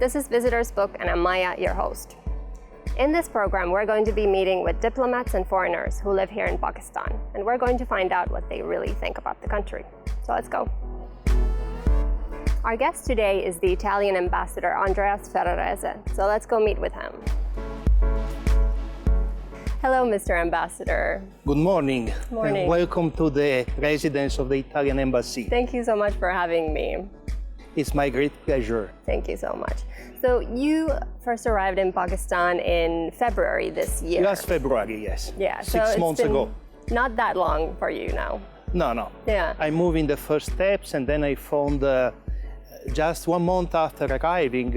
This is Visitor's Book, and I'm Maija, your host. In this program, we're going to be meeting with diplomats and foreigners who live here in Pakistan, and we're going to find out what they really think about the country. So let's go. Our guest today is the Italian ambassador, Andreas Ferrarese. So let's go meet with him. Hello, Mr. Ambassador. Good morning. Morning. And welcome to the residence of the Italian Embassy. Thank you so much for having me. It's my great pleasure. Thank you so much. So you first arrived in Pakistan in February this year. Last February, yes. Yeah, Six months ago. Not that long for you now. No. Yeah. I moved in the first steps, and then I found just 1 month after arriving,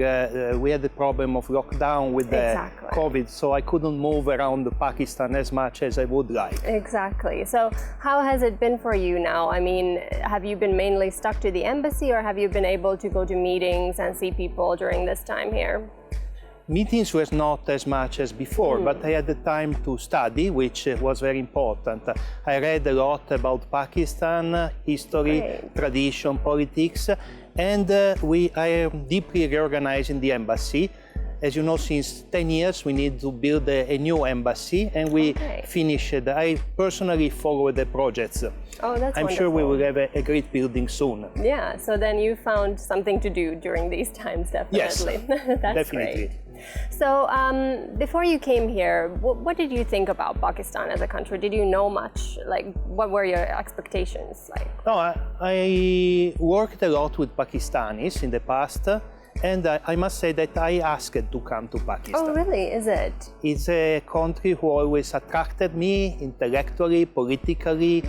we had the problem of lockdown with the COVID, so I couldn't move around Pakistan as much as I would like. Exactly. So how has it been for you now? I mean, have you been mainly stuck to the embassy, or have you been able to go to meetings and see people during this time here? Meetings was not as much as before, but I had the time to study, which was very important. I read a lot about Pakistan, history, tradition, politics, and I am deeply reorganizing the embassy. As you know, since 10 years, we need to build a new embassy, and we finished it. I personally follow the projects. Oh, that's I'm wonderful. sure we will have a great building soon. Yeah, so then you found something to do during these times, definitely. Yes, that's definitely. Great. So before you came here, what did you think about Pakistan as a country? Did you know much? Like, what were your expectations like? No, I worked a lot with Pakistanis in the past, and I must say that I asked to come to Pakistan. Oh, really? Is it? It's a country who always attracted me intellectually, politically,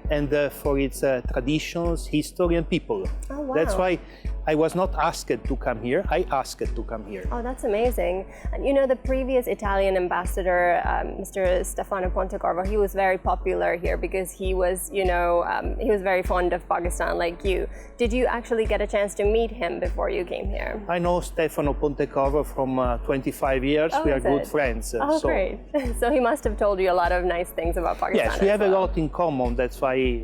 and for its traditions, history, and people. Oh, wow. That's why I was not asked to come here, I asked to come here. Oh, that's amazing. And you know, the previous Italian ambassador, Mr. Stefano Pontecorvo, he was very popular here because he was, he was very fond of Pakistan like you. Did you actually get a chance to meet him before you came here? I know Stefano Pontecorvo from 25 years. We are good friends. Oh, great. So he must have told you a lot of nice things about Pakistan. Yes, we have a lot in common. That's why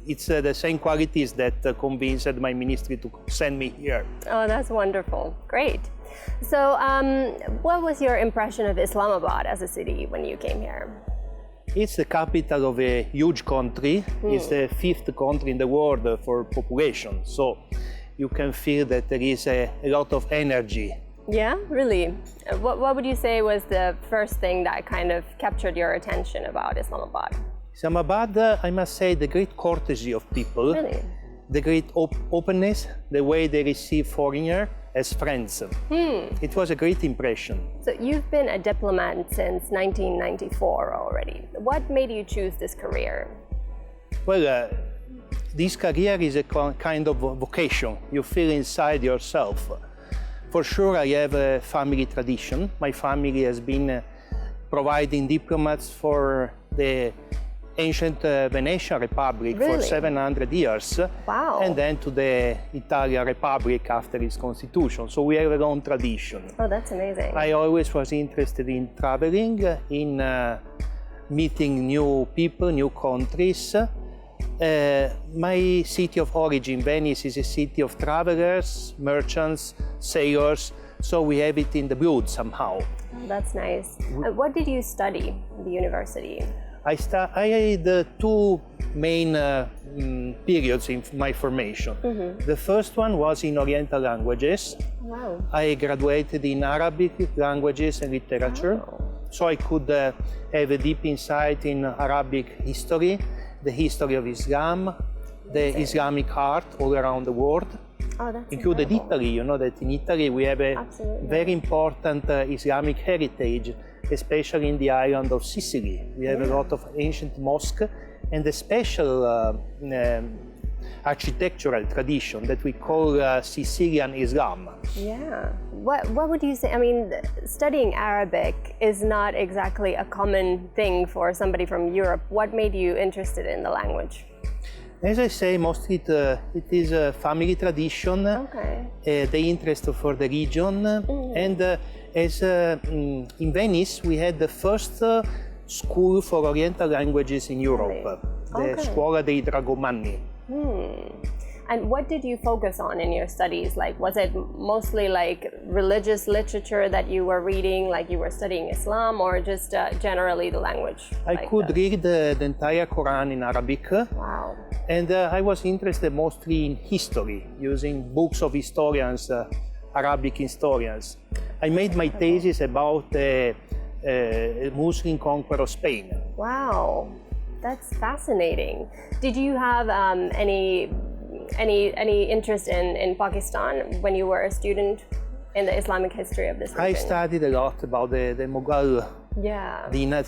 it's the same qualities that convinced my ministry to send me here. Oh, that's wonderful. Great. So what was your impression of Islamabad as a city when you came here? It's the capital of a huge country. It's the 5th country in the world for population. So you can feel that there is a lot of energy. Yeah, really? What would you say was the first thing that kind of captured your attention about Islamabad? Islamabad, I must say, the great courtesy of people, the great openness, the way they receive foreigners as friends. It was a great impression. So you've been a diplomat since 1994 already. What made you choose this career? Well, this career is a kind of vocation. You feel inside yourself. For sure, I have a family tradition. My family has been providing diplomats for the ancient Venetian Republic for 700 years. Wow. And then to the Italian Republic after its constitution. So we have a long tradition. Oh, that's amazing. I always was interested in traveling, in meeting new people, new countries. My city of origin, Venice, is a city of travelers, merchants, sailors, so we have it in the blood somehow. Oh, that's nice. What did you study at the university? I had 2 main periods in my formation. The first one was in Oriental languages. Wow. I graduated in Arabic languages and literature, so I could have a deep insight in Arabic history, the history of Islam, the Islamic art all around the world, including Italy. You know that in Italy we have a very important Islamic heritage, especially in the island of Sicily. We have a lot of ancient mosques and a special architectural tradition that we call Sicilian Islam. Yeah. What would you say? I mean, studying Arabic is not exactly a common thing for somebody from Europe. What made you interested in the language? As I say, mostly it is a family tradition, the interest for the region, and in Venice we had the first school for Oriental languages in Europe, the Scuola dei Dragomanni. And what did you focus on in your studies? Like, was it mostly like religious literature that you were reading, like you were studying Islam, or just generally the language? I could read the entire Quran in Arabic. Wow. And I was interested mostly in history, using books of historians, Arabic historians. I made my thesis about the Muslim conqueror of Spain. Wow, that's fascinating. Did you have any interest in Pakistan when you were a student in the Islamic history of this region? I studied a lot about the Mughal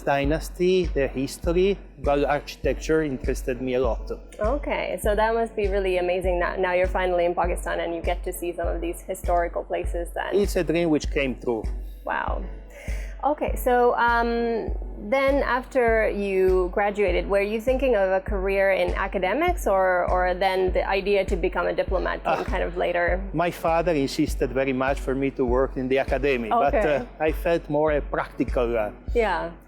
dynasty, their history. Mughal architecture interested me a lot. Okay, so that must be really amazing. Now you're finally in Pakistan and you get to see some of these historical places then. It's a dream which came true. Wow. Okay, so then after you graduated, were you thinking of a career in academics, or then the idea to become a diplomat came kind of later? My father insisted very much for me to work in the academy, but I felt more a practical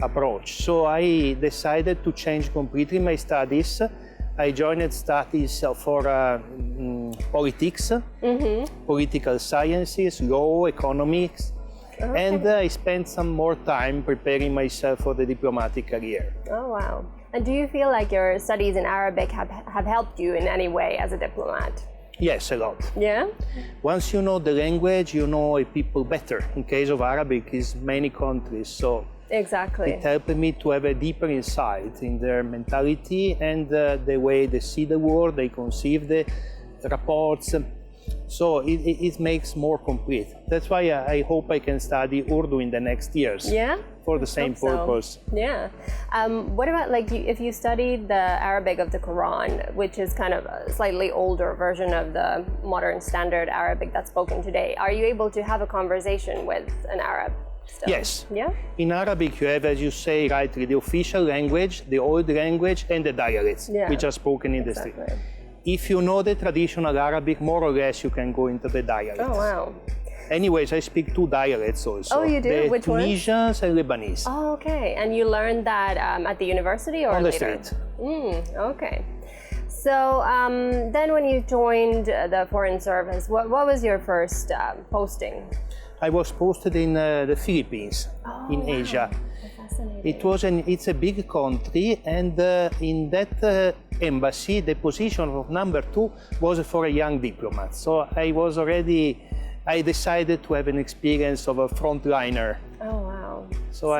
approach. So I decided to change completely my studies. I joined studies for politics, political sciences, law, economics. Okay. And I spent some more time preparing myself for the diplomatic career. Oh, wow. And do you feel like your studies in Arabic have helped you in any way as a diplomat? Yes, a lot. Yeah? Once you know the language, you know people better. In case of Arabic, it's many countries, so exactly. It helped me to have a deeper insight in their mentality and the way they see the world, they conceive the reports. So it makes more complete. That's why I hope I can study Urdu in the next years. Yeah? For the same purpose. So. Yeah. What about like if you studied the Arabic of the Quran, which is kind of a slightly older version of the modern standard Arabic that's spoken today, are you able to have a conversation with an Arab still? Yes. Yeah? In Arabic you have, as you say rightly, the official language, the old language, and the dialects, which are spoken in the street. If you know the traditional Arabic, more or less you can go into the dialects. Oh, wow. Anyways, I speak two dialects also. Oh, you do? Which ones? Tunisians and Lebanese. Oh, okay. And you learned that at the university or on the later? street. Okay. So then when you joined the Foreign Service, what was your first posting? I was posted in the Philippines, in Asia. It's a big country, and in that embassy, the position of number 2 was for a young diplomat. So I decided to have an experience of a frontliner. Oh, wow. So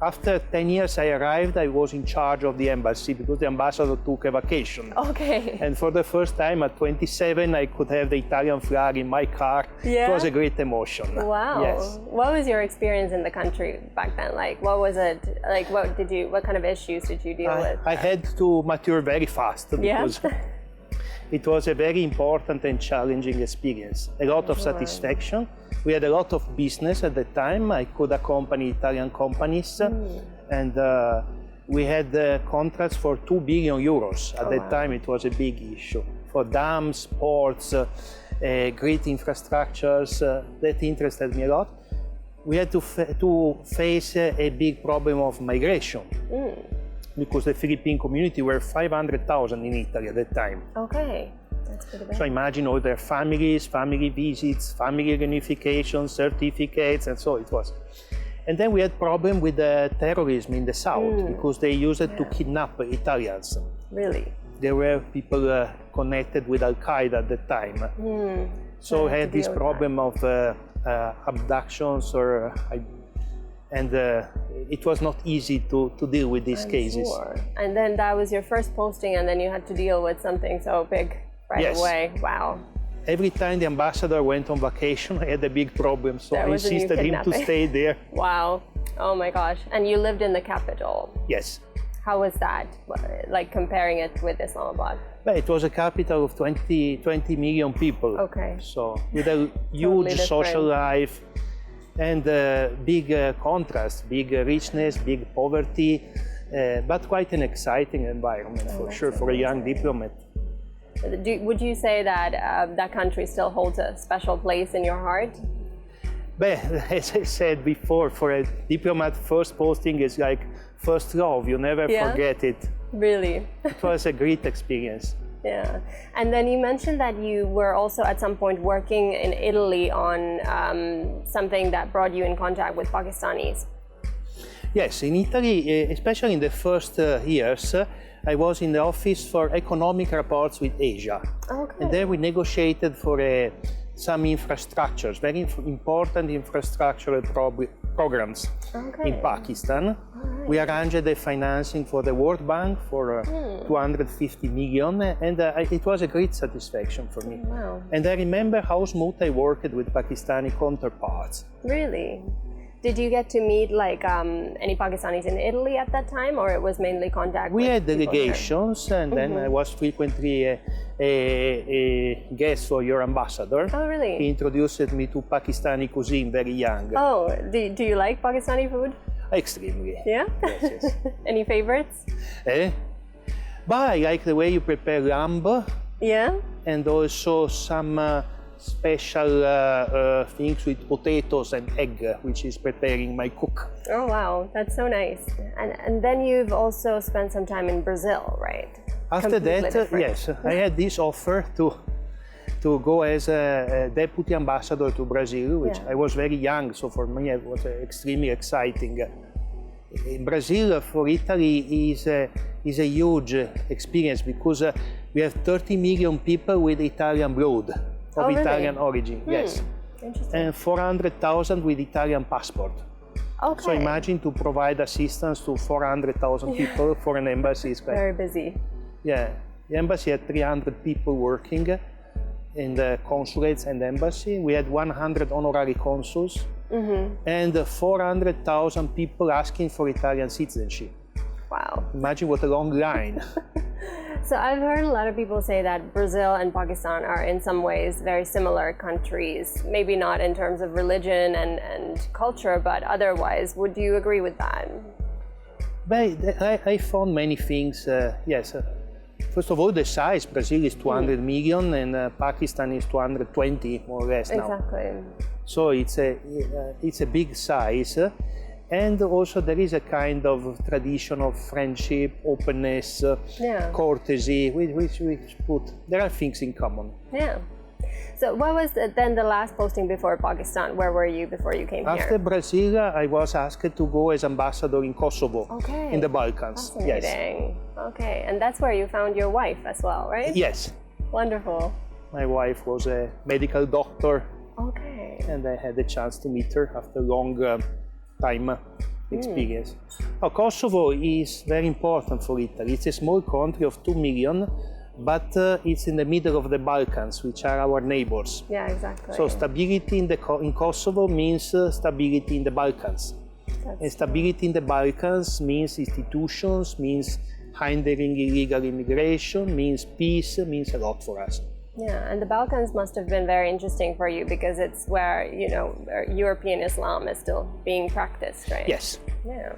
after 10 years I arrived, I was in charge of the embassy because the ambassador took a vacation. Okay. And for the first time at 27, I could have the Italian flag in my car. Yeah? It was a great emotion. Wow. Yes. What was your experience in the country back then? Like, what was it? Like, what kind of issues did you deal with? I had to mature very fast because it was a very important and challenging experience. A lot of satisfaction. We had a lot of business at the time. I could accompany Italian companies, and we had contracts for 2 billion euros. At that time, it was a big issue for dams, ports, great infrastructures. That interested me a lot. We had to face a big problem of migration because the Philippine community were 500,000 in Italy at that time. Okay. That's pretty bad. So imagine all their families, family visits, family reunification, certificates, and so it was. And then we had problem with the terrorism in the south because they used it to kidnap Italians. Really? There were people connected with Al-Qaeda at the time. So we had this problem of abductions and it was not easy to deal with these cases. Sure. And then that was your first posting, and then you had to deal with something so big right away. Wow. Every time the ambassador went on vacation, I had a big problem, so I insisted him to stay there. Wow. Oh my gosh. And you lived in the capital? Yes. How was that, like comparing it with Islamabad? Well, it was a capital of 20 million people. Okay. So with a huge social life and big contrast, big richness, big poverty, but quite an exciting environment for sure for a young diplomat. Would you say that that country still holds a special place in your heart? But as I said before, for a diplomat, first posting is like first love. You never forget it. Really? It was a great experience. Yeah. And then you mentioned that you were also at some point working in Italy on something that brought you in contact with Pakistanis. Yes, in Italy, especially in the first years, I was in the office for economic reports with Asia. Okay. And there we negotiated for some infrastructures, very important infrastructural programs in Pakistan. Right. We arranged the financing for the World Bank for 250 million, and it was a great satisfaction for me. Wow. And I remember how smooth I worked with Pakistani counterparts. Really? Did you get to meet like any Pakistanis in Italy at that time, or it was mainly contact? We had delegations, and then I was frequently a guest for your ambassador. Oh, really? He introduced me to Pakistani cuisine very young. Oh, do you like Pakistani food? Extremely. Yeah? Yes, yes. Any favorites? But I like the way you prepare lamb. Yeah? And also some special things with potatoes and egg, which is preparing my cook. Oh wow, that's so nice. And then you've also spent some time in Brazil, right? After that, yes, I had this offer to go as a deputy ambassador to Brazil, which I was very young, so for me it was extremely exciting. In Brazil, for Italy, is a huge experience because we have 30 million people with Italian blood. Of Italian origin, yes. Interesting. And 400,000 with Italian passport. Okay. So imagine to provide assistance to 400,000 people for an embassy. Is very busy. Yeah, the embassy had 300 people working in the consulates and embassy. We had 100 honorary consuls and 400,000 people asking for Italian citizenship. Wow. Imagine what a long line. So I've heard a lot of people say that Brazil and Pakistan are in some ways very similar countries, maybe not in terms of religion and culture, but otherwise. Would you agree with that? But I found many things, yes. First of all, the size. Brazil is 200 million and Pakistan is 220 more or less now. Exactly. So it's a big size. And also there is a kind of tradition of friendship, openness, courtesy, which there are things in common. Yeah. So what was then the last posting before Pakistan? Where were you before you came here? After Brazil, I was asked to go as ambassador in Kosovo, in the Balkans. Fascinating. Yes. Okay, and that's where you found your wife as well, right? Yes. Wonderful. My wife was a medical doctor. Okay. And I had the chance to meet her after a long time experience. Now, Kosovo is very important for Italy. It's a small country of 2 million, but it's in the middle of the Balkans, which are our neighbors. Yeah, exactly. So stability in Kosovo means stability in the Balkans. And stability in the Balkans means institutions, means hindering illegal immigration, means peace, means a lot for us. Yeah, and the Balkans must have been very interesting for you because it's where, you know, European Islam is still being practiced, right? Yes. Yeah.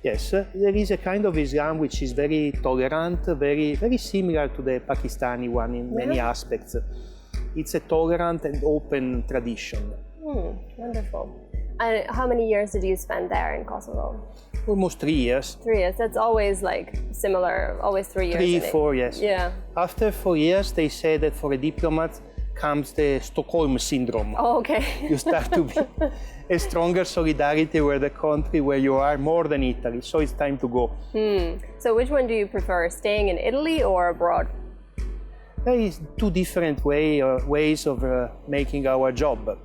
Yes, there is a kind of Islam which is very tolerant, very similar to the Pakistani one in many aspects. It's a tolerant and open tradition. Wonderful. And how many years did you spend there in Kosovo? Almost 3 years. 3 years. That's always like similar, always 3 years. 3, 4 years. Yeah. After 4 years, they say that for a diplomat comes the Stockholm syndrome. Oh, okay. You start to be a stronger solidarity with the country where you are more than Italy. So it's time to go. So which one do you prefer, staying in Italy or abroad? There is two different ways of making our job.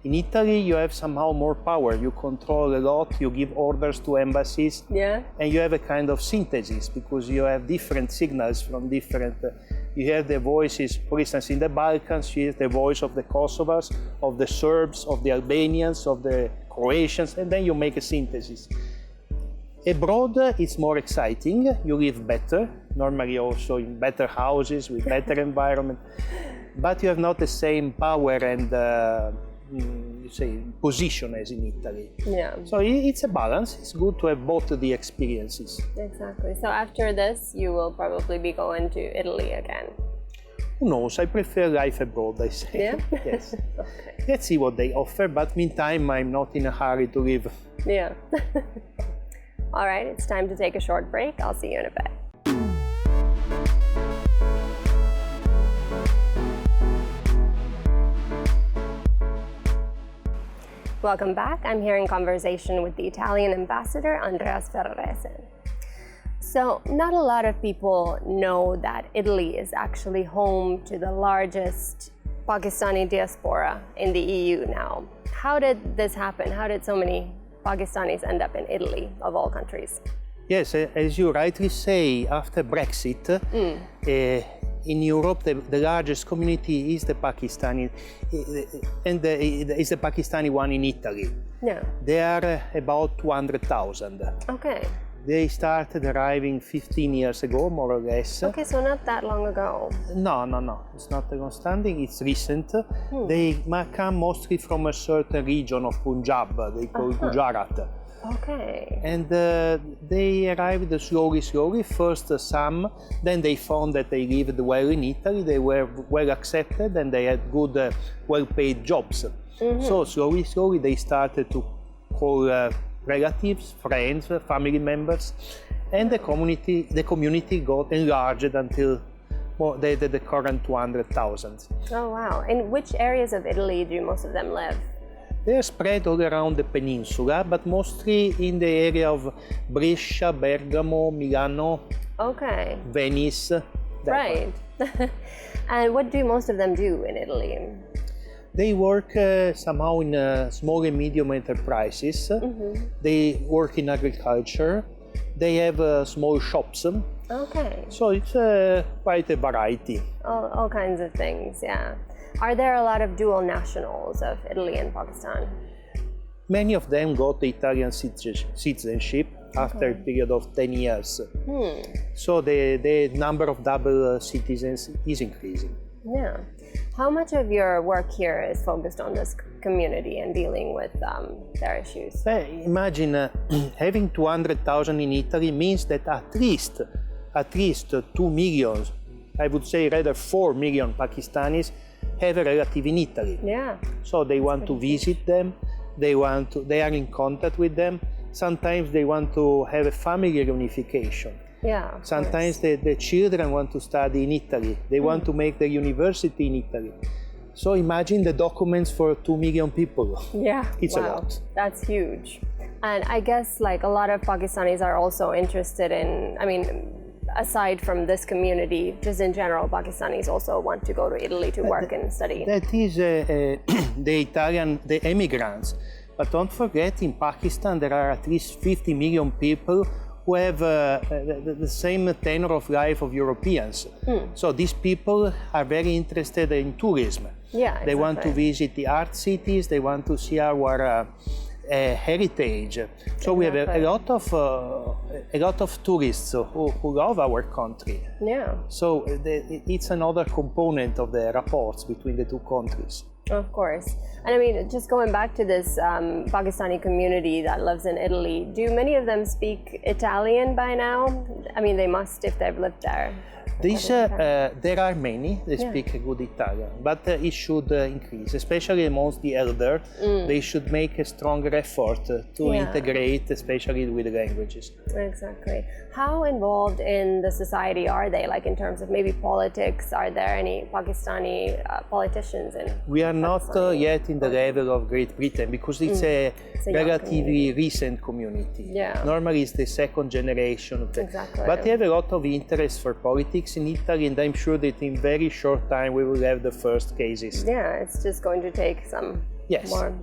In Italy, you have somehow more power. You control a lot, you give orders to embassies, and you have a kind of synthesis because you have different signals from different... you hear the voices, for instance, in the Balkans, you hear the voice of the Kosovars, of the Serbs, of the Albanians, of the Croatians, and then you make a synthesis. Abroad, it's more exciting. You live better, normally also in better houses, with better environment, but you have not the same power and position as in Italy. Yeah. So it's a balance. It's good to have both the experiences. Exactly. So after this, you will probably be going to Italy again. Who knows? I prefer life abroad, I say. Yeah? Yes. Okay. Let's see what they offer, but meantime, I'm not in a hurry to leave. Yeah. All right, it's time to take a short break. I'll see you in a bit. Welcome back. I'm here in conversation with the Italian ambassador, Andreas Ferrarese. So, not a lot of people know that Italy is actually home to the largest Pakistani diaspora in the EU now. How did this happen? How did so many Pakistanis end up in Italy, of all countries? Yes, as you rightly say, after Brexit, in Europe, the largest community is the Pakistani, and is the Pakistani one in Italy. Yeah. They are about 200,000. Okay. They started arriving 15 years ago, more or less. Okay, so not that long ago. No. It's not long standing, it's recent. They come mostly from a certain region of Punjab, they call it Gujarat. Okay. And they arrived slowly. First some, then they found that they lived well in Italy, they were well accepted, and they had good, well-paid jobs. So slowly they started to call relatives, friends, family members, and the community got enlarged until the current 200,000. Oh wow. In which areas of Italy do most of them live? They are spread all around the peninsula, but mostly in the area of Brescia, Bergamo, Milano, Okay. Venice. Right. And what do most of them do in Italy? They work somehow in small and medium enterprises. They work in agriculture. They have small shops. Okay. So it's quite a variety. All kinds of things, yeah. Are there a lot of dual nationals of Italy and Pakistan? Many of them got the Italian citizenship after a period of 10 years. So the number of double citizens is increasing. Yeah. How much of your work here is focused on this community and dealing with their issues? Imagine having 200,000 in Italy means that at least 2 million, I would say rather 4 million Pakistanis have a relative in Italy. Yeah. So they want to visit them, they are in contact with them. Sometimes they want to have a family reunification. Yeah. Sometimes the children want to study in Italy. They want to make their university in Italy. So imagine the documents for 2 million people. Yeah. It's wow. a lot. That's huge. And I guess like a lot of Pakistanis are also interested in, aside from this community, just in general, Pakistanis also want to go to Italy to work and study. That is the immigrants. But don't forget, in Pakistan there are at least 50 million people who have the same tenor of life of Europeans. So these people are very interested in tourism. Yeah, exactly. They want to visit the art cities, they want to see our heritage. So we have a lot of tourists who love our country. Yeah. So it's another component of the rapports between the two countries. Of course. And just going back to this Pakistani community that lives in Italy, do many of them speak Italian by now? They must if they've lived there. There are many that speak good Italian, but it should increase, especially amongst the elder. They should make a stronger effort to integrate, especially with languages. Exactly. How involved in the society are they, like in terms of maybe politics? Are there any Pakistani politicians in We are not yet in the level of Great Britain because it's a relatively recent community. Yeah. Normally it's the second generation. Exactly. But they have a lot of interest for politics in Italy, and I'm sure that in very short time we will have the first cases. Yeah, it's just going to take some more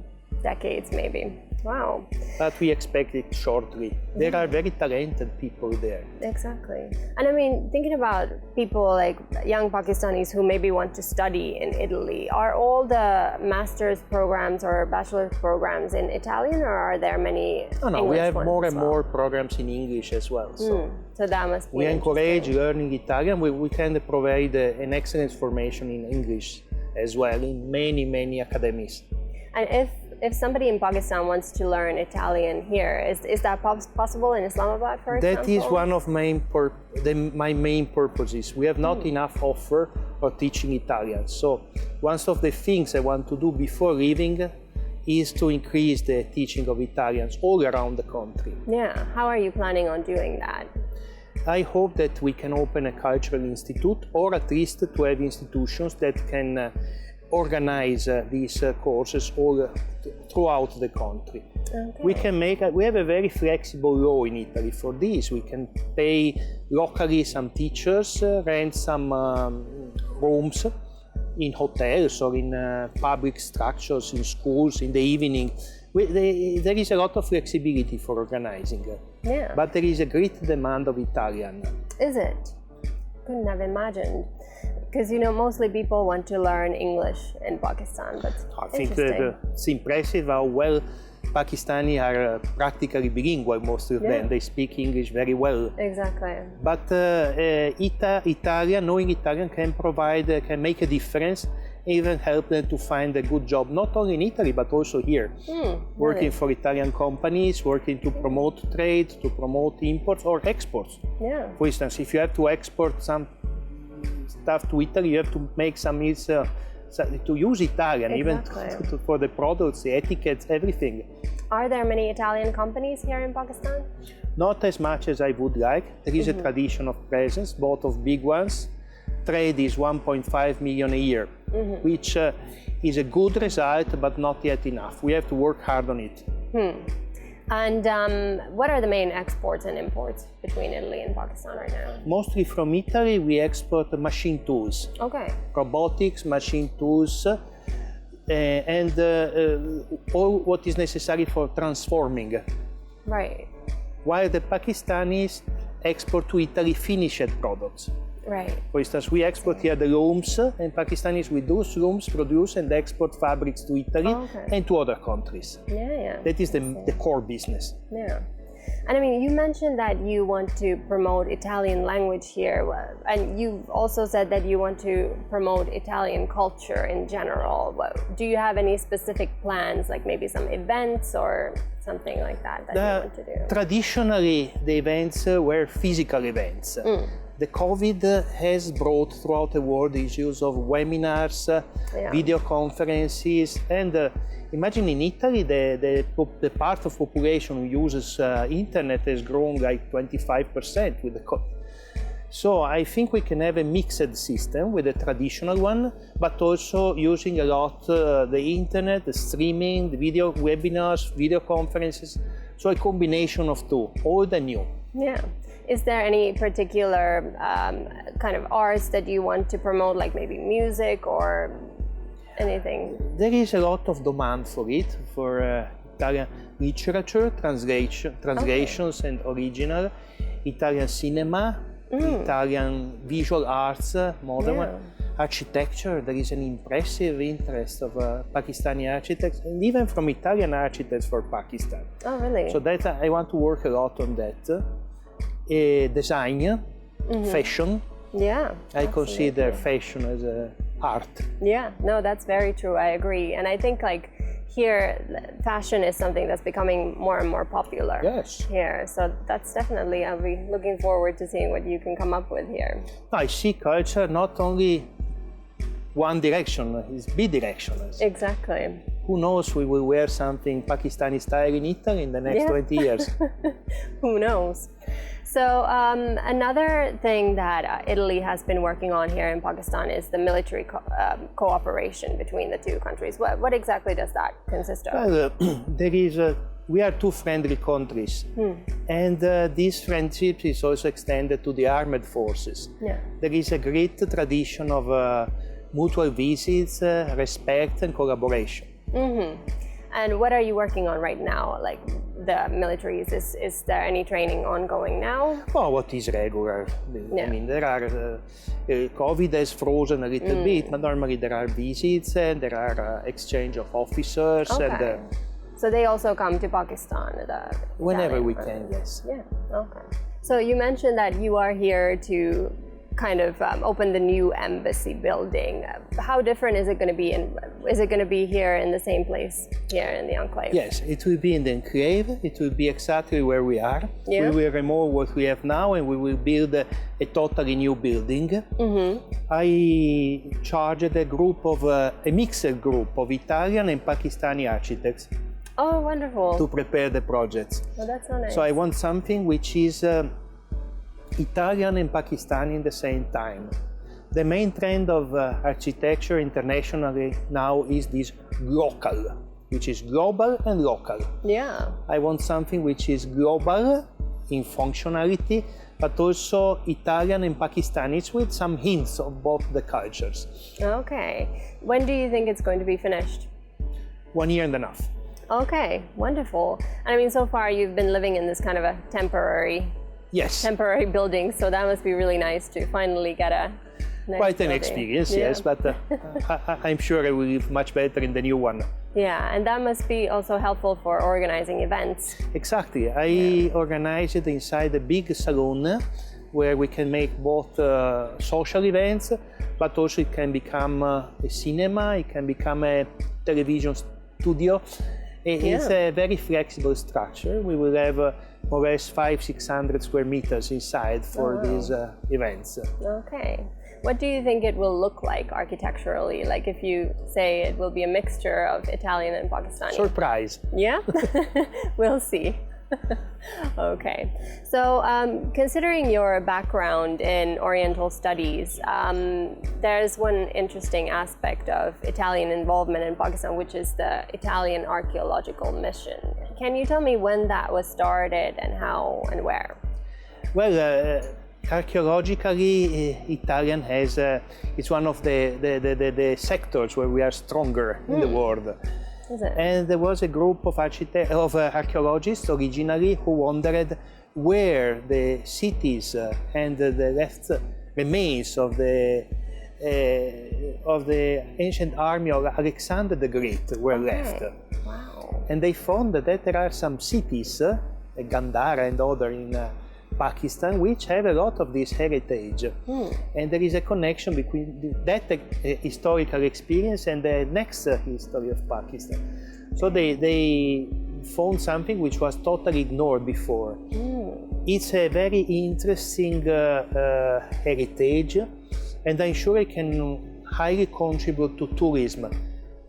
decades maybe. Wow. But we expect it shortly. There are very talented people there. Exactly. And thinking about people like young Pakistanis who maybe want to study in Italy, are all the master's programs or bachelor's programs in Italian, or are there many English we have ones more and as well? more programs in English as well. So that must be we encourage interesting. learning Italian. We can provide an excellent formation in English as well in many academies. And if somebody in Pakistan wants to learn Italian here, is that possible in Islamabad, for example? That is one of my main purposes. We have not enough offer of teaching Italian. So one of the things I want to do before leaving is to increase the teaching of Italians all around the country. Yeah. How are you planning on doing that? I hope that we can open a cultural institute, or at least to have institutions that can organize these courses all throughout the country. Okay. We have a very flexible law in Italy for this. We can pay locally some teachers, rent some rooms in hotels or in public structures, in schools, in the evening. There is a lot of flexibility for organizing. Yeah. But there is a great demand of Italian. Is it? Couldn't have imagined. Because, you know, mostly people want to learn English in Pakistan, but I think that it's impressive how well Pakistani are practically bilingual, most of them. They speak English very well. Exactly. But knowing Italian can make a difference, even help them to find a good job, not only in Italy, but also here. Working for Italian companies, working to promote trade, to promote imports or exports. Yeah. For instance, if you have to export some stuff to Italy, you have to make some to use Italian, Exactly. even for the products, the etiquettes, everything. Are there many Italian companies here in Pakistan? Not as much as I would like. There is a tradition of presence, both of big ones. Trade is 1.5 million a year, which is a good result, but not yet enough. We have to work hard on it. And what are the main exports and imports between Italy and Pakistan right now? Mostly from Italy, we export machine tools. Okay. Robotics, machine tools, and all what is necessary for transforming. Right. While the Pakistanis export to Italy finished products. Right. For instance, we export here the looms, and Pakistanis with those looms produce and export fabrics to Italy and to other countries. Yeah. That is the core business. Yeah. And I mean, you mentioned that you want to promote Italian language here, and you've also said that you want to promote Italian culture in general. Do you have any specific plans, like maybe some events or something like that you want to do? Traditionally, the events were physical events. The COVID has brought throughout the world the issues of webinars, video conferences, and imagine in Italy the part of population who uses internet has grown like 25% with the COVID. So I think we can have a mixed system with the traditional one, but also using a lot the internet, the streaming, the video webinars, video conferences. So a combination of two, old and new. Yeah. Is there any particular kind of arts that you want to promote, like maybe music or anything? There is a lot of demand for it, for Italian literature, translations and original, Italian cinema, Italian visual arts, modern architecture. There is an impressive interest of Pakistani architects and even from Italian architects for Pakistan. Oh, really? So that I want to work a lot on that. Design, fashion. Yeah. I consider fashion as art. Yeah, no, that's very true. I agree. And I think like here, fashion is something that's becoming more and more popular. Yes. Here. So that's definitely, I'll be looking forward to seeing what you can come up with here. I see culture not only one direction, it's bidirectional. Exactly. Who knows, we will wear something Pakistani style in Italy in the next 20 years. Who knows? So another thing that Italy has been working on here in Pakistan is the military cooperation between the two countries. What exactly does that consist of? Well, we are two friendly countries, and this friendship is also extended to the armed forces. Yeah. There is a great tradition of mutual visits, respect and collaboration. And what are you working on right now? Like the militaries, is there any training ongoing now? Well, what is regular? I mean, there are, COVID has frozen a little bit, but normally there are visits and there are exchange of officers. Okay. And, so they also come to Pakistan? Whenever we can, yes. Yeah, okay. So you mentioned that you are here to kind of open the new embassy building. How different is it going to be? And is it going to be here in the same place, here in the enclave? Yes, it will be in the enclave. It will be exactly where we are. Yeah. We will remove what we have now and we will build a totally new building. I charged a mixed group of Italian and Pakistani architects. Oh, wonderful. To prepare the projects. Oh, that's so nice. So I want something which is Italian and Pakistani in the same time. The main trend of architecture internationally now is this local, which is global and local. Yeah. I want something which is global in functionality, but also Italian and Pakistani with some hints of both the cultures. Okay. When do you think it's going to be finished? 1 year and a half. Okay, wonderful. And I mean, so far you've been living in this kind of a temporary building, so that must be really nice to finally get a nice Quite an building. experience, yes, but I'm sure I will live much better in the new one. Yeah, and that must be also helpful for organizing events. Exactly. I organize it inside a big saloon where we can make both social events, but also it can become a cinema, it can become a television studio. It's a very flexible structure. We will have more or less 500-600 square meters inside for these events. Okay. What do you think it will look like architecturally? Like if you say it will be a mixture of Italian and Pakistani? Surprise. Yeah? We'll see. Okay. So considering your background in Oriental studies, there's one interesting aspect of Italian involvement in Pakistan, which is the Italian Archaeological mission. Can you tell me when that was started and how and where? Well, archaeologically, Italian has it's one of the sectors where we are stronger in the world. Is it? And there was a group of archaeologists originally who wondered where the cities and the left remains of the ancient army of Alexander the Great were left. Wow. And they found that there are some cities, Gandhara and other in Pakistan, which have a lot of this heritage. And there is a connection between that historical experience and the next history of Pakistan. So they found something which was totally ignored before. It's a very interesting heritage, and I'm sure it can highly contribute to tourism,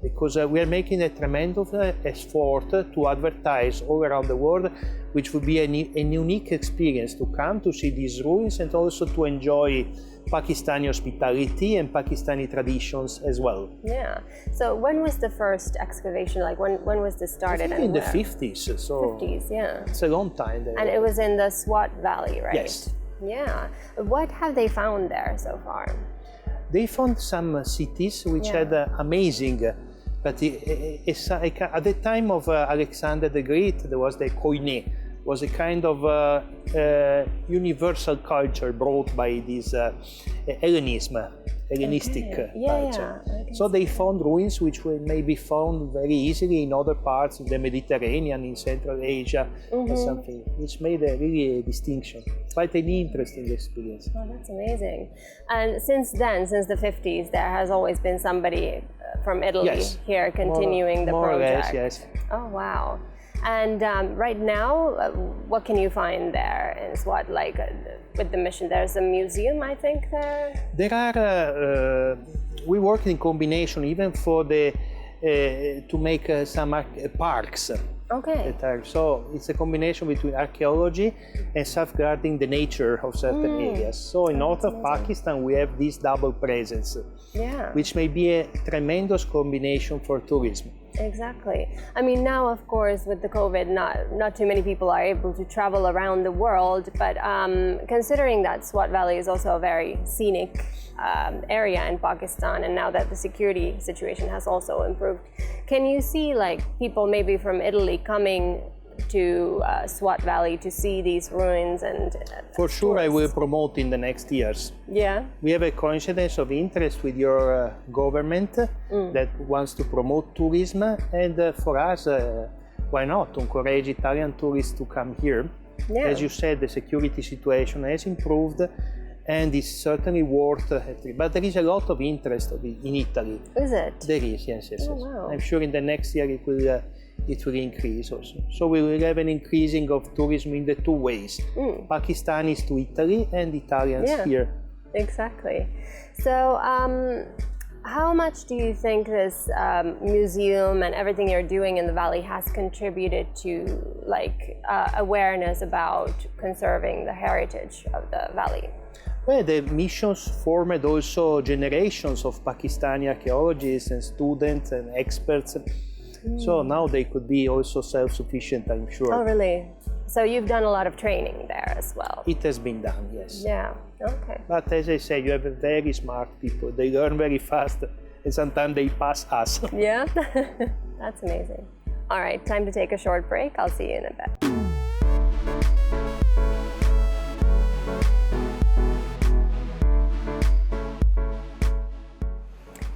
because we are making a tremendous effort to advertise all around the world, which would be a unique experience to come to see these ruins and also to enjoy Pakistani hospitality and Pakistani traditions as well. Yeah. So when was the first excavation? Like when was this started? In the 50s. So 50s, yeah. It's a long time. And it was in the Swat Valley, right? Yes. Yeah. What have they found there so far? They found some cities which had amazing. But at the time of Alexander the Great, there was the Koine, was a kind of universal culture brought by this Hellenistic culture. So they found ruins which were maybe found very easily in other parts of the Mediterranean, in Central Asia, or something, which made really a distinction. Quite an interesting experience. Oh, that's amazing. And since then, since the 50s, there has always been somebody from Italy here continuing the project. More or less, yes. Oh, wow. And right now, what can you find there in Swat, like with the mission? There's a museum, I think, there? There are, we work in combination even for the, to make some parks. Okay. So it's a combination between archaeology and safeguarding the nature of certain areas. So in north of Pakistan, we have this double presence, which may be a tremendous combination for tourism. Exactly. I mean, now, of course, with the COVID, not too many people are able to travel around the world, but considering that Swat Valley is also a very scenic area in Pakistan, and now that the security situation has also improved, can you see like people maybe from Italy coming to Swat Valley to see these ruins? And for sure, I will promote in the next years. Yeah. We have a coincidence of interest with your government that wants to promote tourism, and for us, why not to encourage Italian tourists to come here? Yeah. As you said, the security situation has improved, and it's certainly worth it. But there is a lot of interest in Italy. Is it? There is, yes. Oh, wow. I'm sure in the next year it will increase also. So we will have an increasing of tourism in the two ways. Pakistanis to Italy and Italians here. Exactly. So how much do you think this museum and everything you're doing in the valley has contributed to like awareness about conserving the heritage of the valley? Well, the missions formed also generations of Pakistani archaeologists and students and experts. So now they could be also self-sufficient, I'm sure. Oh, really? So you've done a lot of training there as well? It has been done, yes. Yeah, okay. But as I said, you have very smart people. They learn very fast, and sometimes they pass us. Yeah? That's amazing. All right, time to take a short break. I'll see you in a bit.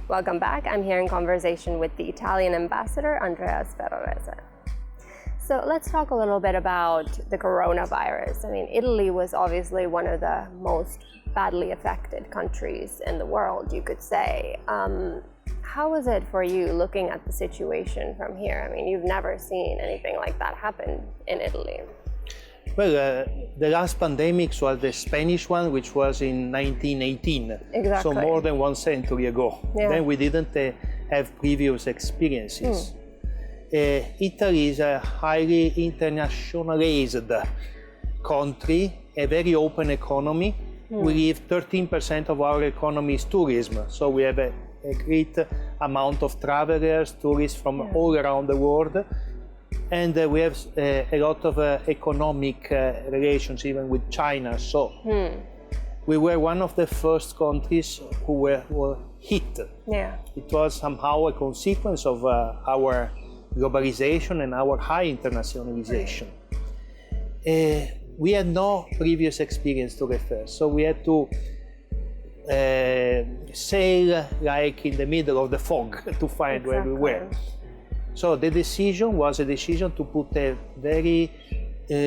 Welcome back. I'm here in conversation with the Italian ambassador, Andreas Ferrarese. So let's talk a little bit about the coronavirus. I mean, Italy was obviously one of the most badly affected countries in the world, you could say. How was it for you looking at the situation from here? I mean, you've never seen anything like that happen in Italy. Well, the last pandemic was the Spanish one, which was in 1918. Exactly. So more than 1 century ago. Yeah. Then we didn't have previous experiences. Italy is a highly internationalized country, a very open economy. We live 13% of our economy is tourism. So we have a great amount of travelers, tourists from all around the world. And we have a lot of economic relations even with China. So we were one of the first countries who were hit. Yeah. It was somehow a consequence of our globalization and our high internationalization. We had no previous experience to refer, so we had to sail like in the middle of the fog to find where we were. So the decision was a decision to put a very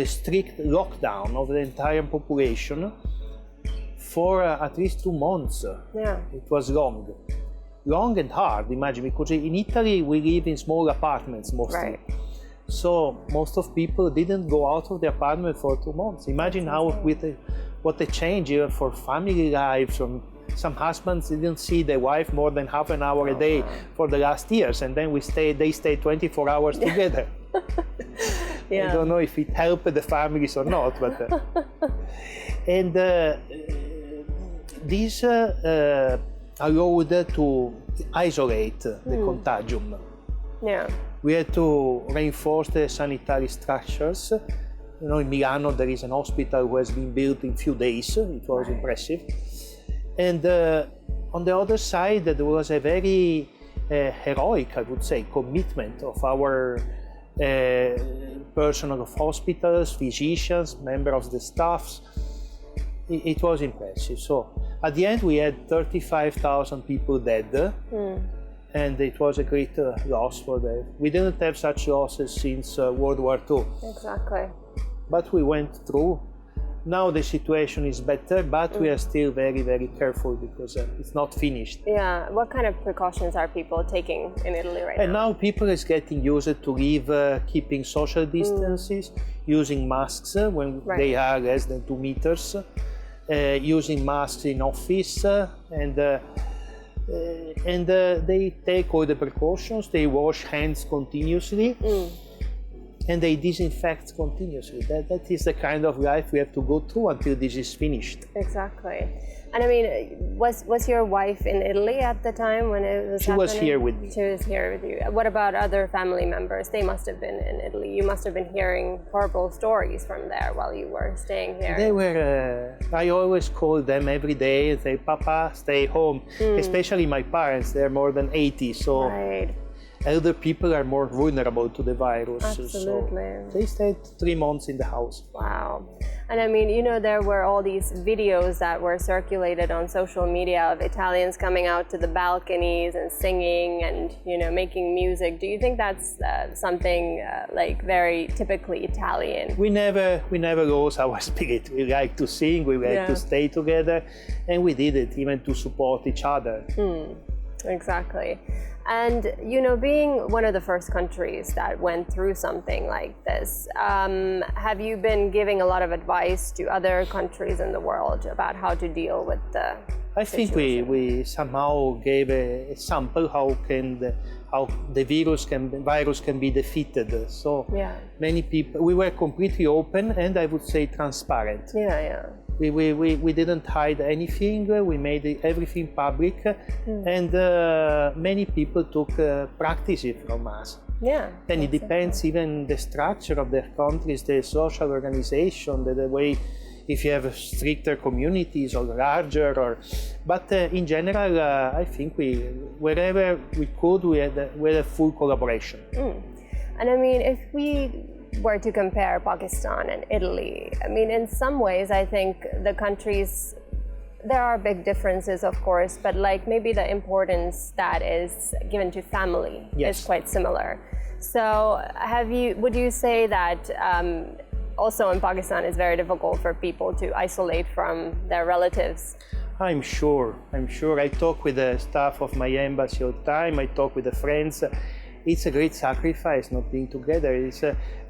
strict lockdown of the entire population for at least 2 months. Yeah. It was long and hard, imagine, because in Italy we live in small apartments mostly. Right. So most of people didn't go out of the apartment for 2 months. Imagine how what a change even for family lives. Some husbands didn't see their wife more than half an hour a day for the last years, and then they stayed 24 hours together. Yeah. I don't know if it helped the families or not, but and this allowed to isolate the contagion. Yeah. We had to reinforce the sanitary structures. You know, in Milano there is an hospital who has been built in a few days. It was impressive. And on the other side, there was a very heroic, I would say, commitment of our personnel of hospitals, physicians, members of the staffs. It was impressive. So at the end, we had 35,000 people dead, and it was a great loss for them. We didn't have such losses since World War II. Exactly. But we went through. Now the situation is better, but we are still very, very careful because it's not finished. Yeah. What kind of precautions are people taking in Italy right now? And now people is getting used to live keeping social distances, using masks when they are less than 2 meters, using masks in office, and they take all the precautions. They wash hands continuously. And they disinfect continuously. That is the kind of life we have to go through until this is finished. Exactly. And I mean, was your wife in Italy at the time when it was happening? She was here with me. She was here with you. What about other family members? They must have been in Italy. You must have been hearing horrible stories from there while you were staying here. They were, I always call them every day and say, Papa, stay home. Especially my parents, they're more than 80, so elder people are more vulnerable to the virus. Absolutely. So they stayed 3 months in the house. Wow. And I mean, you know, there were all these videos that were circulated on social media of Italians coming out to the balconies and singing and, you know, making music. Do you think that's something like very typically Italian? We never lost our spirit. We like to sing, we like to stay together, and we did it even to support each other. Exactly. And, you know, being one of the first countries that went through something like this, have you been giving a lot of advice to other countries in the world about how to deal with the I think we somehow gave a sample how the virus can be defeated. So many people, we were completely open and I would say transparent. We didn't hide anything. We made everything public, and many people took practice it from us. Yeah. Then it depends even the structure of their countries, the social organization, the way, if you have stricter communities or larger, but in general, I think wherever we could, we had a full collaboration. And I mean, if we were to compare Pakistan and Italy, I mean, in some ways, I think the countries, there are big differences, of course, but like maybe the importance that is given to family is quite similar. So would you say that also in Pakistan it's very difficult for people to isolate from their relatives? I'm sure. I talk with the staff of my embassy all the time. I talk with the friends. It's a great sacrifice not being together.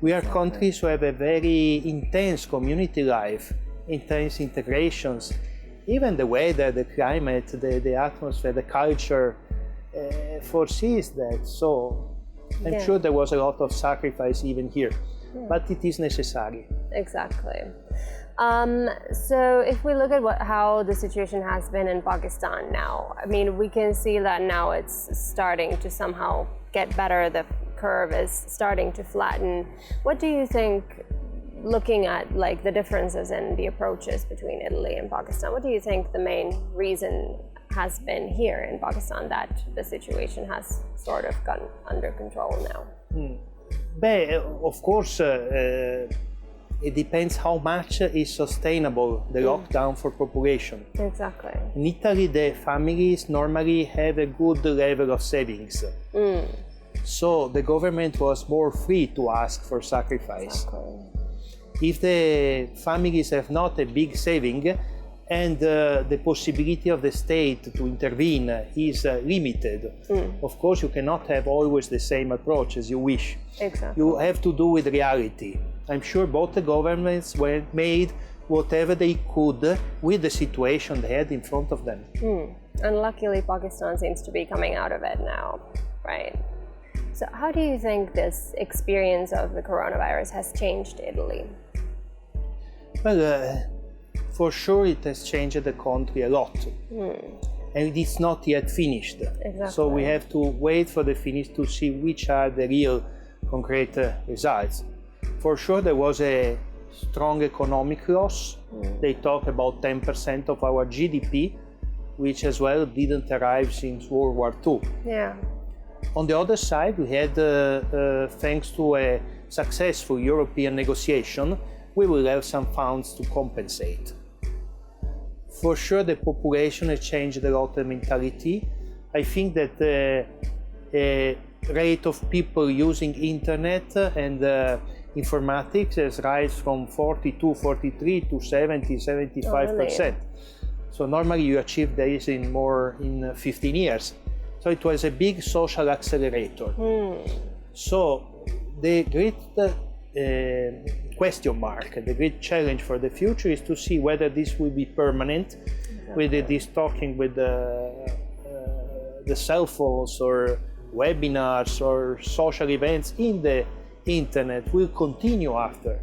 We are countries who have a very intense community life, intense integrations. Even the weather, the climate, the atmosphere, the culture foresees that. So I'm sure there was a lot of sacrifice even here, but it is necessary. Exactly. So if we look at how the situation has been in Pakistan now, I mean, we can see that now it's starting to somehow get better. The curve is starting to flatten. What do you think, looking at like the differences in the approaches between Italy and Pakistan, what do you think the main reason has been here in Pakistan that the situation has sort of gotten under control now? Of course, it depends how much is sustainable the lockdown for population. Exactly. In Italy, the families normally have a good level of savings. So the government was more free to ask for sacrifice. Exactly. If the families have not a big saving and the possibility of the state to intervene is limited, of course you cannot have always the same approach as you wish. Exactly. You have to do with reality. I'm sure both the governments made whatever they could with the situation they had in front of them. And luckily Pakistan seems to be coming out of it now, right? So how do you think this experience of the coronavirus has changed Italy? Well, for sure it has changed the country a lot. And it's not yet finished. Exactly. So we have to wait for the finish to see which are the real concrete results. For sure there was a strong economic loss. They talk about 10% of our GDP, which as well didn't arrive since World War II. Yeah. On the other side, we had, thanks to a successful European negotiation, we will have some funds to compensate. For sure, the population has changed a lot the mentality. I think that the rate of people using internet and informatics has risen from 42, 43 to 70, 75%. Oh, really? So normally you achieve this in 15 years. So it was a big social accelerator. So the great question mark, the great challenge for the future is to see whether this will be permanent, whether this talking with the cell phones or webinars or social events in the internet will continue after,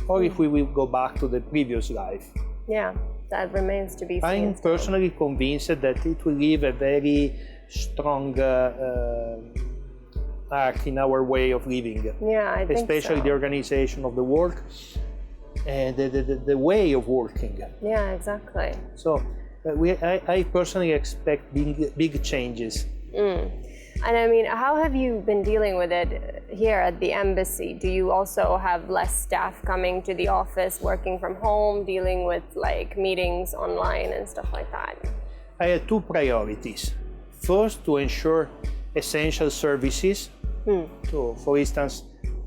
or if we will go back to the previous life. Yeah, that remains to be seen. I'm personally convinced that it will leave a very strong mark in our way of living. Yeah, I think especially so. The organization of the work and the way of working. Yeah, exactly. So I personally expect big changes. And I mean, how have you been dealing with it here at the embassy? Do you also have less staff coming to the office, working from home, dealing with like meetings online and stuff like that? I had two priorities. First, to ensure essential services. So, for instance,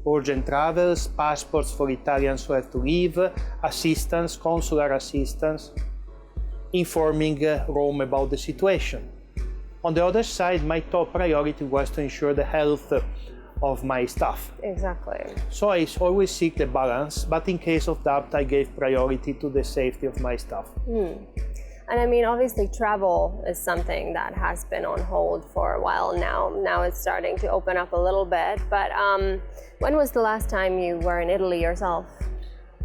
urgent travels, passports for Italians who have to leave, assistance, consular assistance, informing Rome about the situation. On the other side, my top priority was to ensure the health of my staff. Exactly. So I always seek the balance, but in case of doubt, I gave priority to the safety of my staff. And I mean, obviously travel is something that has been on hold for a while now. Now it's starting to open up a little bit, but when was the last time you were in Italy yourself?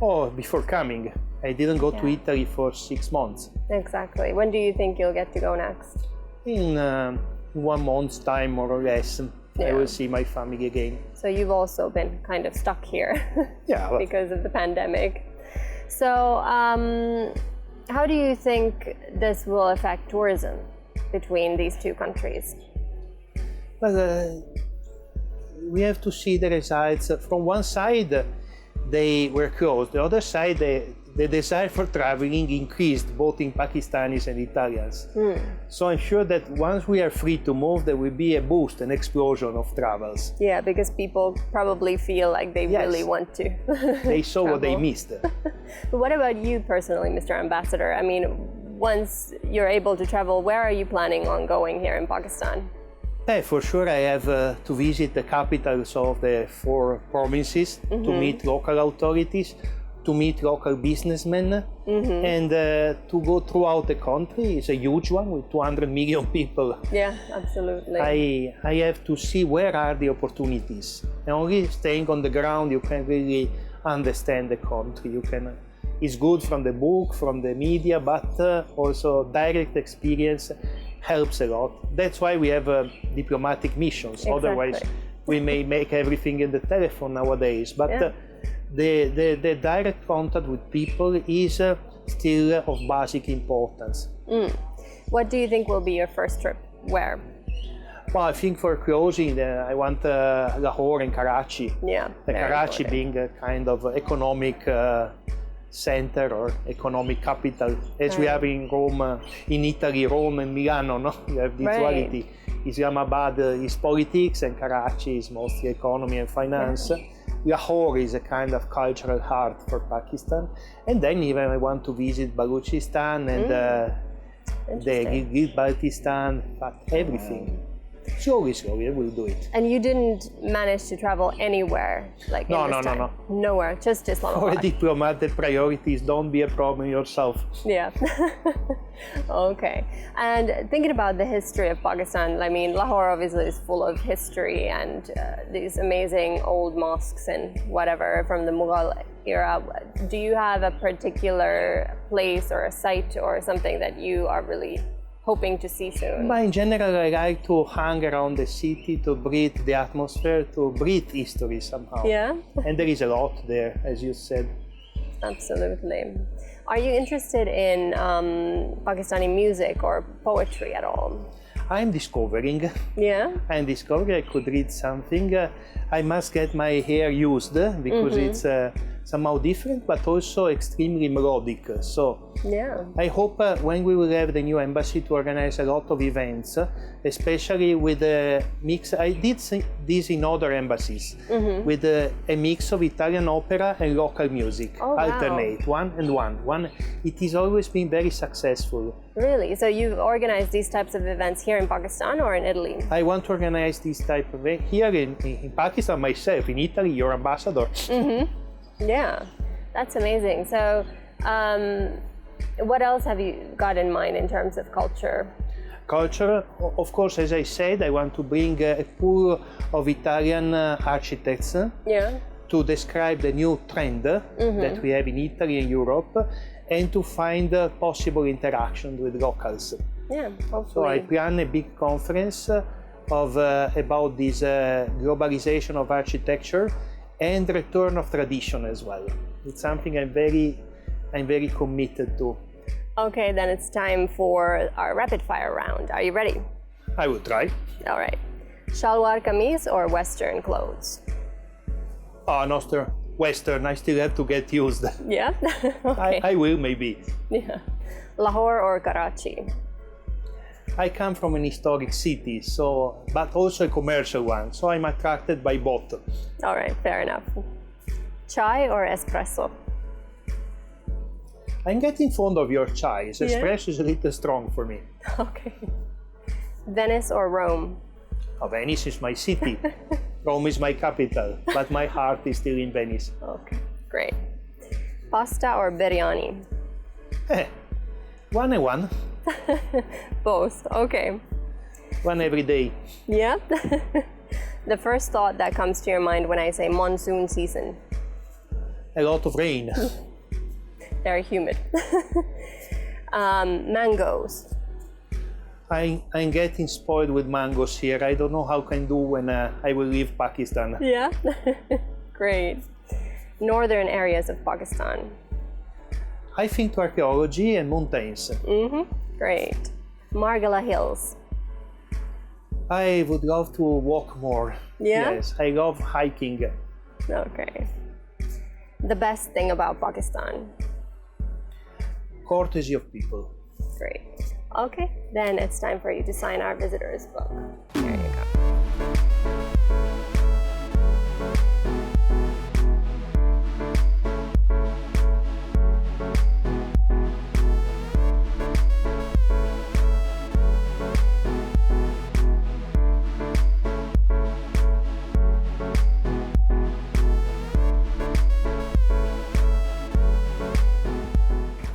Oh, before coming. I didn't go to Italy for 6 months. Exactly. When do you think you'll get to go next? In 1 month's time, more or less, I will see my family again. So you've also been kind of stuck here because of the pandemic. So how do you think this will affect tourism between these two countries? Well, we have to see the results. From one side, they were closed. The other side, the desire for traveling increased both in Pakistanis and Italians. So I'm sure that once we are free to move, there will be a boost, an explosion of travels. Yeah, because people probably feel like they really want to. They saw what they missed. But what about you personally, Mr. Ambassador? I mean, once you're able to travel, where are you planning on going here in Pakistan? For sure, I have to visit the capitals of the 4 provinces to meet local authorities, to meet local businessmen, and to go throughout the country. It's a huge one with 200 million people. Yeah, absolutely. I have to see where are the opportunities. And only staying on the ground, you can really understand the country. It's good from the book, from the media, but also direct experience helps a lot. That's why we have diplomatic missions. Exactly. Otherwise, we may make everything in the telephone nowadays. But the direct contact with people is still of basic importance. What do you think will be your first trip? Where? Well, I think for closing, I want Lahore and Karachi. Yeah. Karachi being a kind of economic center or economic capital, as we have in Rome, in Italy, Rome and Milano, no? You have this duality. Islamabad is politics and Karachi is mostly economy and finance. Lahore is a kind of cultural heart for Pakistan. And then even I want to visit Balochistan and the Gilgit-Baltistan, everything. Slowly, I will do it. And you didn't manage to travel anywhere like No. Nowhere, just Islamabad. For a diplomat, the priorities don't be a problem yourself. Yeah. Okay. And thinking about the history of Pakistan, I mean, Lahore obviously is full of history and these amazing old mosques and whatever from the Mughal era. Do you have a particular place or a site or something that you are really hoping to see soon? But in general, I like to hang around the city, to breathe the atmosphere, to breathe history somehow. Yeah. And there is a lot there, as you said. Absolutely. Are you interested in Pakistani music or poetry at all? I'm discovering. Yeah? I'm discovering I could read something. I must get my hair used because it's somehow different, but also extremely melodic. So I hope when we will have the new embassy to organize a lot of events, especially with a mix. I did this in other embassies, with a mix of Italian opera and local music, alternate, one and one. It has always been very successful. Really? So you've organized these types of events here in Pakistan or in Italy? I want to organize this type of event here in Pakistan myself, in Italy, your ambassador. Yeah, that's amazing. So what else have you got in mind in terms of culture? Culture, of course, as I said, I want to bring a pool of Italian architects to describe the new trend that we have in Italy and Europe, and to find possible interaction with locals. Yeah, hopefully. So I plan a big conference about this globalization of architecture and return of tradition as well. It's something I'm very committed to. Okay, then it's time for our rapid fire round. Are you ready? I will try. All right. Shalwar kameez or Western clothes? No, Western. I still have to get used. Yeah? Okay. I will maybe. Yeah. Lahore or Karachi? I come from an historic city, but also a commercial one, so I'm attracted by both. All right, fair enough. Chai or espresso? I'm getting fond of your chai. Espresso is a little strong for me. Okay. Venice or Rome? Venice is my city. Rome is my capital, but my heart is still in Venice. Okay, great. Pasta or biryani? One and one. Both, okay. One every day. Yeah? The first thought that comes to your mind when I say monsoon season? A lot of rain. very humid. Mangoes. I'm getting spoiled with mangoes here. I don't know how I can do when I will leave Pakistan. Yeah, great. Northern areas of Pakistan. I think to archaeology and mountains. Great. Margala Hills. I would love to walk more. Yeah? Yes, I love hiking. Okay. The best thing about Pakistan. Courtesy of people. Great. Okay, then it's time for you to sign our visitor's book. There you go.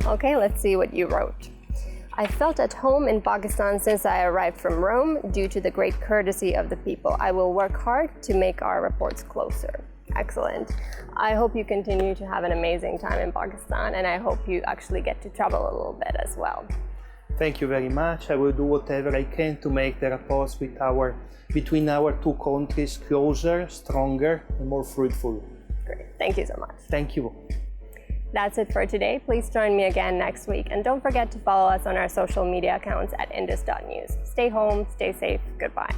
Okay, let's see what you wrote. I felt at home in Pakistan since I arrived from Rome due to the great courtesy of the people. I will work hard to make our reports closer. Excellent. I hope you continue to have an amazing time in Pakistan, and I hope you actually get to travel a little bit as well. Thank you very much. I will do whatever I can to make the reports between our two countries closer, stronger, and more fruitful. Great. Thank you so much. Thank you. That's it for today. Please join me again next week, and don't forget to follow us on our social media accounts at indus.news. Stay home, stay safe, goodbye.